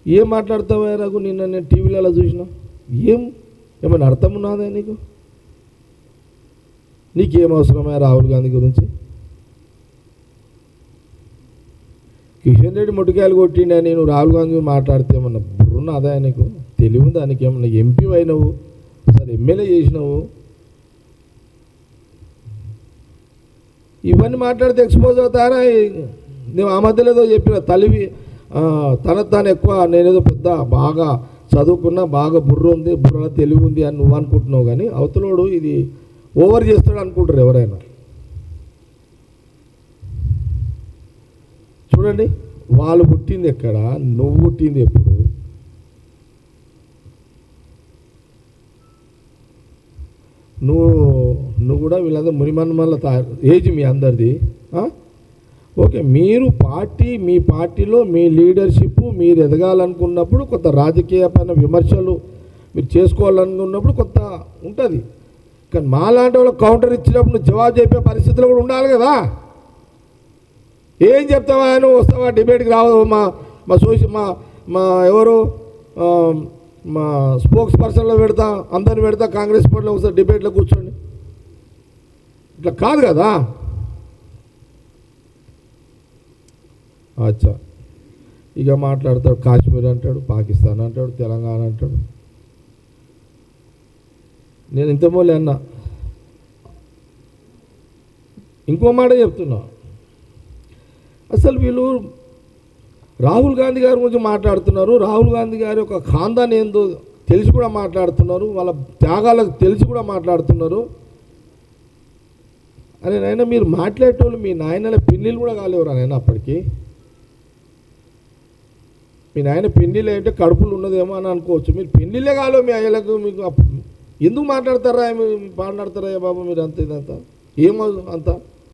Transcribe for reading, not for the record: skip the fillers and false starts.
ఏం మాట్లాడతావా రఘు? నిన్న నేను టీవీలలో చూసినా. ఏమైనా అర్థం ఉన్నదా నీకు? నీకేం అవసరమే రాహుల్ గాంధీ గురించి? కిషన్ రెడ్డి మొట్టికాయలు కొట్టిండా నేను రాహుల్ గాంధీ మాట్లాడితే ఏమన్నా బుర్రున్నదా నీకు? తెలివి దానికి? ఏమన్నా ఎంపీ అయినావు, సరే ఎమ్మెల్యే చేసినావు, ఇవన్నీ మాట్లాడితే ఎక్స్పోజ్ అవుతారా? నేను ఆ మధ్యలో ఏదో చెప్పిన తలివి తాను ఎక్కువ, నేనేదో పెద్ద బాగా చదువుకున్నా, బాగా బుర్ర ఉంది, బుర్రలో తెలివి ఉంది అని నువ్వు అనుకుంటున్నావు. కానీ అవతలోడు ఇది ఓవర్ చేస్తాడు అనుకుంటారు ఎవరైనా. చూడండి, వాళ్ళు పుట్టింది ఎక్కడ, నువ్వు పుట్టింది ఎప్పుడు? నువ్వు కూడా వీళ్ళందరూ మునిమన్మల్ల ఏజ్ మీ అందరిది. ఓకే, మీరు మీ పార్టీలో మీ లీడర్షిప్ మీరు ఎదగాలనుకున్నప్పుడు కొంత రాజకీయపైన విమర్శలు మీరు చేసుకోవాలనుకున్నప్పుడు కొంత ఉంటుంది. కానీ మాలాంటి వాళ్ళకి కౌంటర్ ఇచ్చినప్పుడు నువ్వు జవాబు చెప్పే పరిస్థితులు కూడా ఉండాలి కదా. ఏం చెప్తావా? నువ్వు వస్తావా డిబేట్కి? రావు. మా ఎవరు మా స్పోక్స్ పర్సన్లో పెడతా, అందరిని పెడతా, కాంగ్రెస్ పార్టీలో ఒకసారి డిబేట్లో కూర్చోండి. ఇట్లా కాదు కదా. అచ్చా, ఇక మాట్లాడతాడు కాశ్మీర్ అంటాడు, పాకిస్తాన్ అంటాడు, తెలంగాణ అంటాడు. నేను ఇంతమూలే అన్నా. ఇంకో మాట చెప్తున్నా, అసలు వీళ్ళు రాహుల్ గాంధీ గారి గురించి మాట్లాడుతున్నారు. రాహుల్ గాంధీ గారి యొక్క ఖాందాన్ ఏందో తెలిసి కూడా మాట్లాడుతున్నారు, వాళ్ళ త్యాగాలకు తెలిసి కూడా మాట్లాడుతున్నారు. అని నాయన మీరు మాట్లాడేటోళ్ళు మీ నాయనల పిన్నిలు కూడా కాలేవరా నాయన? అప్పటికి మీ నాయన పిన్నిలు అంటే కడుపులు ఉన్నదేమో అని అనుకోవచ్చు. మీరు పిన్నిలే కాలేవు మీ అయ్యలకు. మీకు ఎందుకు మాట్లాడతారా బాగా బాబు మీరు? అంత ఇదంతా ఏమో అంతా